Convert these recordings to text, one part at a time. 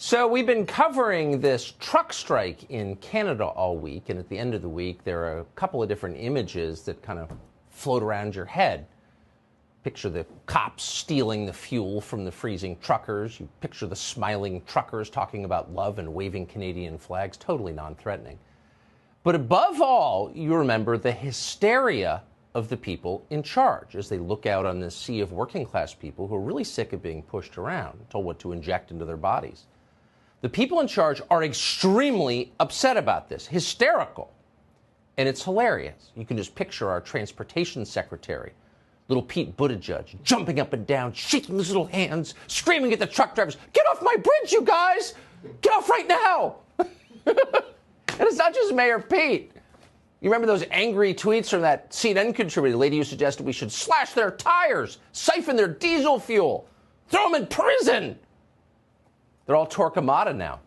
So we've been covering this truck strike in Canada all week, and at the end of the week, there are a couple of different images that kind of float around your head. Picture the cops stealing the fuel from the freezing truckers. You picture the smiling truckers talking about love and waving Canadian flags, totally non-threatening. But above all, you remember the hysteria of the people in charge as they look out on this sea of working-class people who are really sick of being pushed around, told what to inject into their bodies. The people in charge are extremely upset about this, hysterical. And it's hilarious. You can just picture our transportation secretary, little Pete Buttigieg, jumping up and down, shaking his little hands, screaming at the truck drivers, "Get off my bridge, you guys! Get off right now!" And it's not just Mayor Pete. You remember those angry tweets from that CNN contributor, the lady who suggested we should slash their tires, siphon their diesel fuel, throw them in prison. They're all Torquemada now.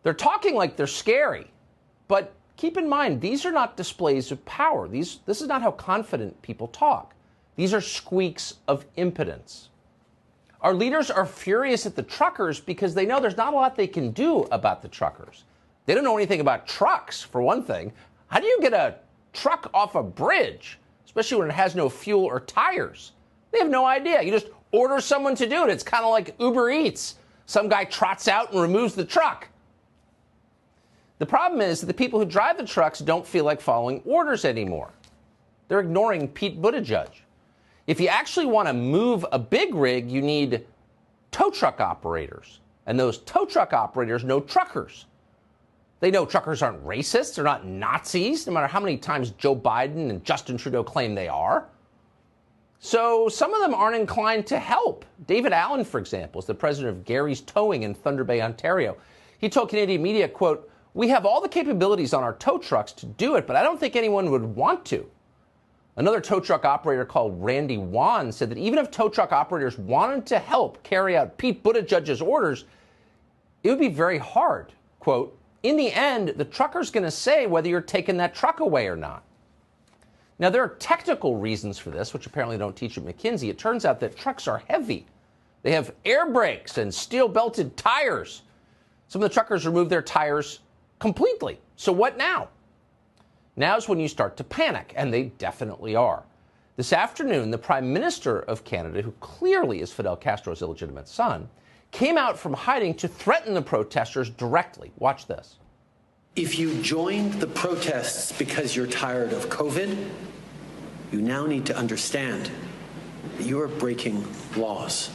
They're talking like they're scary. But keep in mind, these are not displays of power. This is not how confident people talk. These are squeaks of impotence. Our leaders are furious at the truckers because they know there's not a lot they can do about the truckers. They don't know anything about trucks, for one thing. How do you get a truck off a bridge, especially when it has no fuel or tires? They have no idea. You just order someone to do it. It's kind of like Uber Eats. Some guy trots out and removes the truck. The problem is that the people who drive the trucks don't feel like following orders anymore. They're ignoring Pete Buttigieg. If you actually want to move a big rig, you need tow truck operators. And those tow truck operators know truckers. They know truckers aren't racists. They're not Nazis, no matter how many times Joe Biden and Justin Trudeau claim they are. So some of them aren't inclined to help. David Allen, for example, is the president of Gary's Towing in Thunder Bay, Ontario. He told Canadian media, quote, "We have all the capabilities on our tow trucks to do it, but I don't think anyone would want to." Another tow truck operator called Randy Wan said that even if tow truck operators wanted to help carry out Pete Buttigieg's orders, it would be very hard. Quote, "In the end, the trucker's going to say whether you're taking that truck away or not." Now, there are technical reasons for this, which apparently don't teach at McKinsey. It turns out that trucks are heavy. They have air brakes and steel-belted tires. Some of the truckers remove their tires completely. So what now? Now's when you start to panic, and they definitely are. This afternoon, the Prime Minister of Canada, who clearly is Fidel Castro's illegitimate son, came out from hiding to threaten the protesters directly. Watch this. If you joined the protests because you're tired of COVID, you now need to understand that you are breaking laws.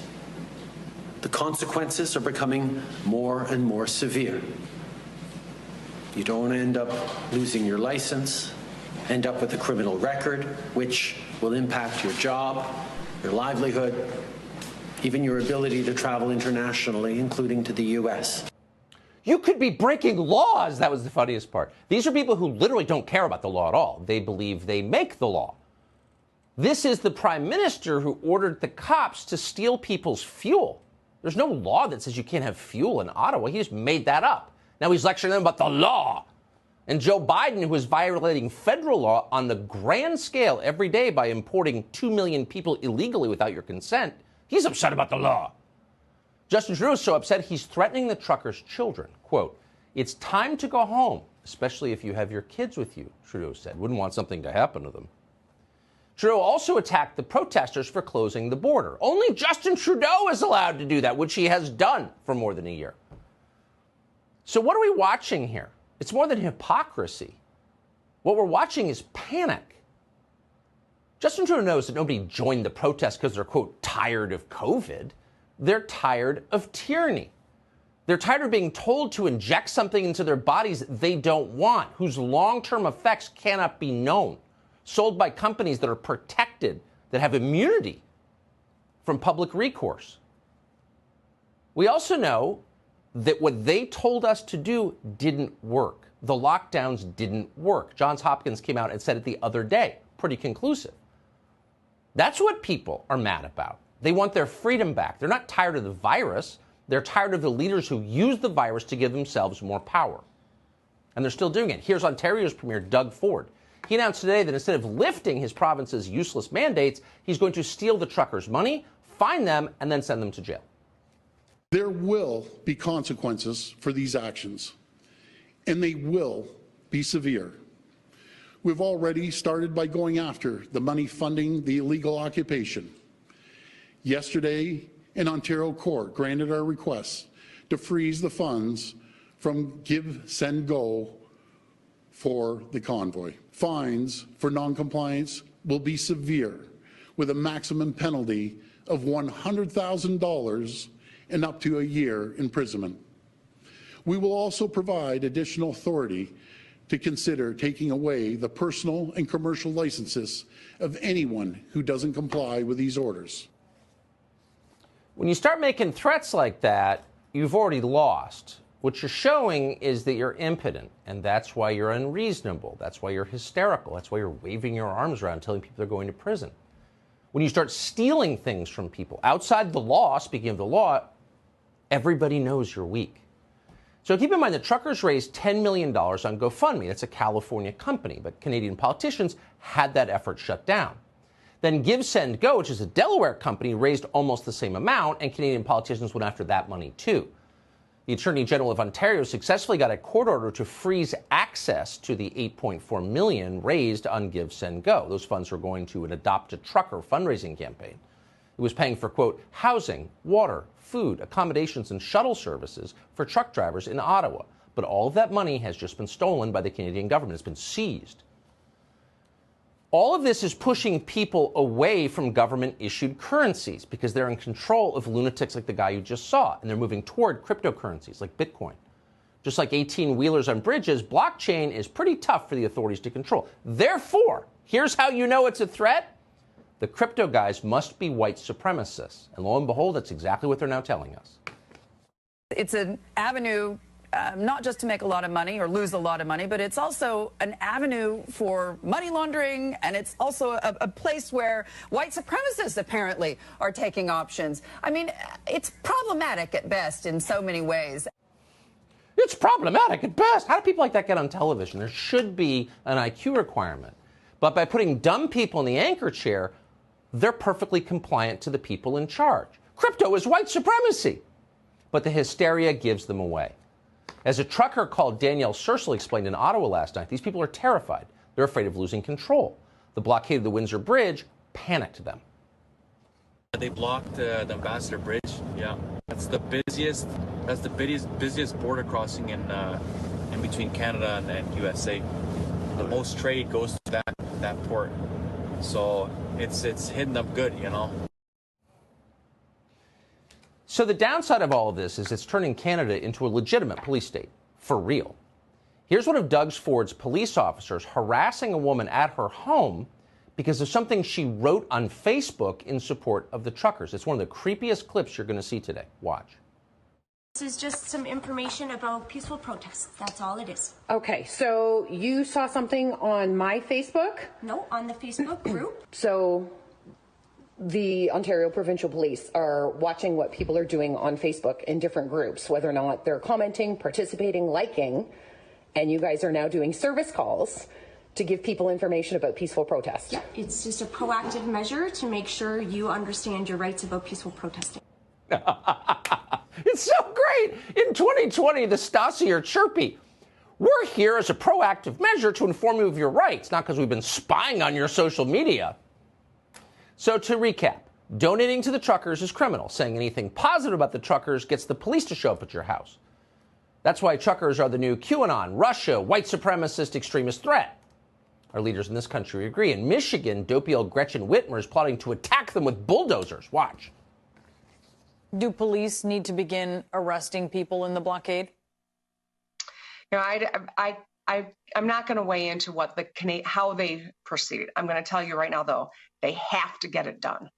The consequences are becoming more and more severe. You don't want to end up losing your license, end up with a criminal record, which will impact your job, your livelihood, even your ability to travel internationally, including to the U.S. You could be breaking laws. That was the funniest part. These are people who literally don't care about the law at all. They believe they make the law. This is the prime minister who ordered the cops to steal people's fuel. There's no law that says you can't have fuel in Ottawa. He just made that up. Now he's lecturing them about the law. And Joe Biden, who is violating federal law on the grand scale every day by importing 2 million people illegally without your consent, he's upset about the law. Justin Trudeau is so upset he's threatening the truckers' children. Quote, "It's time to go home, especially if you have your kids with you," Trudeau said. Wouldn't want something to happen to them. Trudeau also attacked the protesters for closing the border. Only Justin Trudeau is allowed to do that, which he has done for more than a year. So what are we watching here? It's more than hypocrisy. What we're watching is panic. Justin Trudeau knows that nobody joined the protest because they're, quote, tired of COVID. They're tired of tyranny. They're tired of being told to inject something into their bodies they don't want, whose long-term effects cannot be known, sold by companies that are protected, that have immunity from public recourse. We also know that what they told us to do didn't work. The lockdowns didn't work. Johns Hopkins came out and said it the other day. Pretty conclusive. That's what people are mad about. They want their freedom back. They're not tired of the virus. They're tired of the leaders who use the virus to give themselves more power. And they're still doing it. Here's Ontario's Premier Doug Ford. He announced today that instead of lifting his province's useless mandates, he's going to steal the truckers' money, fine them, and then send them to jail. There will be consequences for these actions, and they will be severe. We've already started by going after the money funding the illegal occupation. Yesterday, an Ontario court granted our request to freeze the funds from Give, Send, Go for the convoy. Fines for noncompliance will be severe, with a maximum penalty of $100,000 and up to a year imprisonment. We will also provide additional authority to consider taking away the personal and commercial licenses of anyone who doesn't comply with these orders. When you start making threats like that, you've already lost. What you're showing is that you're impotent, and that's why you're unreasonable. That's why you're hysterical. That's why you're waving your arms around telling people they're going to prison. When you start stealing things from people outside the law, speaking of the law, everybody knows you're weak. So keep in mind that truckers raised $10 million on GoFundMe. That's a California company, but Canadian politicians had that effort shut down. Then Give, Send, Go, which is a Delaware company, raised almost the same amount, and Canadian politicians went after that money too. The Attorney General of Ontario successfully got a court order to freeze access to the $8.4 million raised on Give, Send, Go. Those funds were going to an Adopt a Trucker fundraising campaign. It was paying for, quote, housing, water, food, accommodations, and shuttle services for truck drivers in Ottawa. But all of that money has just been stolen by the Canadian government. It's been seized. All of this is pushing people away from government-issued currencies because they're in control of lunatics like the guy you just saw, and they're moving toward cryptocurrencies like Bitcoin. Just like 18-wheelers on bridges, blockchain is pretty tough for the authorities to control. Therefore, here's how you know it's a threat. The crypto guys must be white supremacists. And lo and behold, that's exactly what they're now telling us. It's an avenue not just to make a lot of money or lose a lot of money, but it's also an avenue for money laundering, and it's also a place where white supremacists apparently are taking options. I mean, it's problematic at best in so many ways. It's problematic at best. How do people like that get on television? There should be an IQ requirement. But by putting dumb people in the anchor chair, they're perfectly compliant to the people in charge. Crypto is white supremacy. But the hysteria gives them away. As a trucker called Danielle Searle explained in Ottawa last night, these people are terrified. They're afraid of losing control. The blockade of the Windsor Bridge panicked them. They blocked the Ambassador Bridge. Yeah, that's the busiest border crossing in between Canada and USA. The most trade goes to that port, so it's hitting them good, you know. So the downside of all of this is it's turning Canada into a legitimate police state, for real. Here's one of Doug's Ford's police officers harassing a woman at her home because of something she wrote on Facebook in support of the truckers. It's one of the creepiest clips you're going to see today. Watch. This is just some information about peaceful protests. That's all it is. Okay, so you saw something on my Facebook? No, on the Facebook group. So the Ontario Provincial Police are watching what people are doing on Facebook in different groups, whether or not they're commenting, participating, liking, and you guys are now doing service calls to give people information about peaceful protests. Yeah, it's just a proactive measure to make sure you understand your rights about peaceful protesting. It's so great. In 2020, the Stasi are chirpy. We're here as a proactive measure to inform you of your rights, not because we've been spying on your social media. So to recap, donating to the truckers is criminal. Saying anything positive about the truckers gets the police to show up at your house. That's why truckers are the new QAnon, Russia, white supremacist extremist threat. Our leaders in this country agree. In Michigan, dopey old Gretchen Whitmer is plotting to attack them with bulldozers. Watch. Do police need to begin arresting people in the blockade? You know, I'm not going to weigh into how they proceed. I'm going to tell you right now, though, they have to get it done.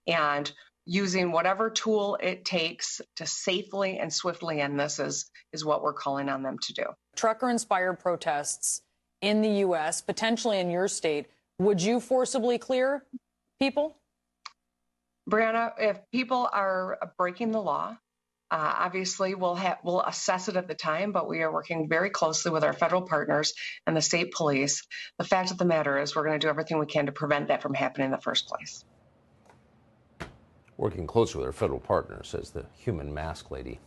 And using whatever tool it takes to safely and swiftly end this is what we're calling on them to do. Trucker-inspired protests in the U.S., potentially in your state, would you forcibly clear people? Brianna, if people are breaking the law, obviously we'll assess it at the time, but we are working very closely with our federal partners and the state police. The fact of the matter is we're going to do everything we can to prevent that from happening in the first place. Working closely with our federal partners, says the human mask lady.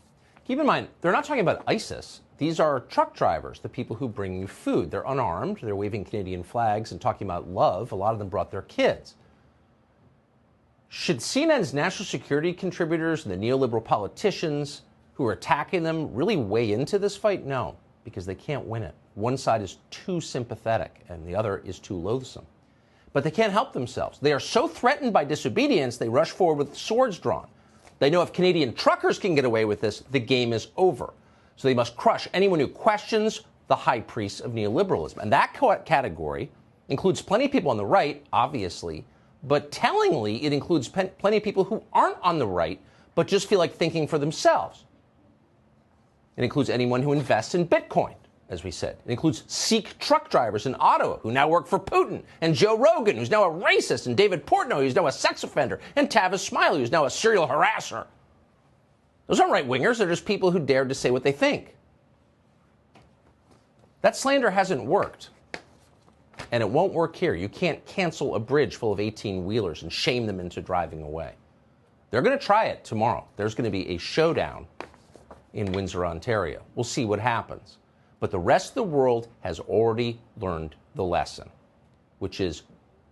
Keep in mind, they're not talking about ISIS. These are truck drivers, the people who bring you food. They're unarmed, they're waving Canadian flags and talking about love. A lot of them brought their kids. Should CNN's national security contributors and the neoliberal politicians who are attacking them really weigh into this fight? No, because they can't win it. One side is too sympathetic and the other is too loathsome. But they can't help themselves. They are so threatened by disobedience, they rush forward with swords drawn. They know if Canadian truckers can get away with this, the game is over. So they must crush anyone who questions the high priests of neoliberalism. And that category includes plenty of people on the right, obviously, but tellingly, it includes plenty of people who aren't on the right, but just feel like thinking for themselves. It includes anyone who invests in Bitcoin, as we said. It includes Sikh truck drivers in Ottawa who now work for Putin, and Joe Rogan, who's now a racist, and David Portnoy, who's now a sex offender, and Tavis Smiley, who's now a serial harasser. Those aren't right-wingers. They're just people who dared to say what they think. That slander hasn't worked. And it won't work here. You can't cancel a bridge full of 18-wheelers and shame them into driving away. They're going to try it tomorrow. There's going to be a showdown in Windsor, Ontario. We'll see what happens. But the rest of the world has already learned the lesson, which is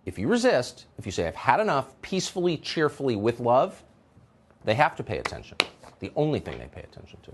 if you resist, if you say, I've had enough, peacefully, cheerfully, with love, they have to pay attention. The only thing they pay attention to.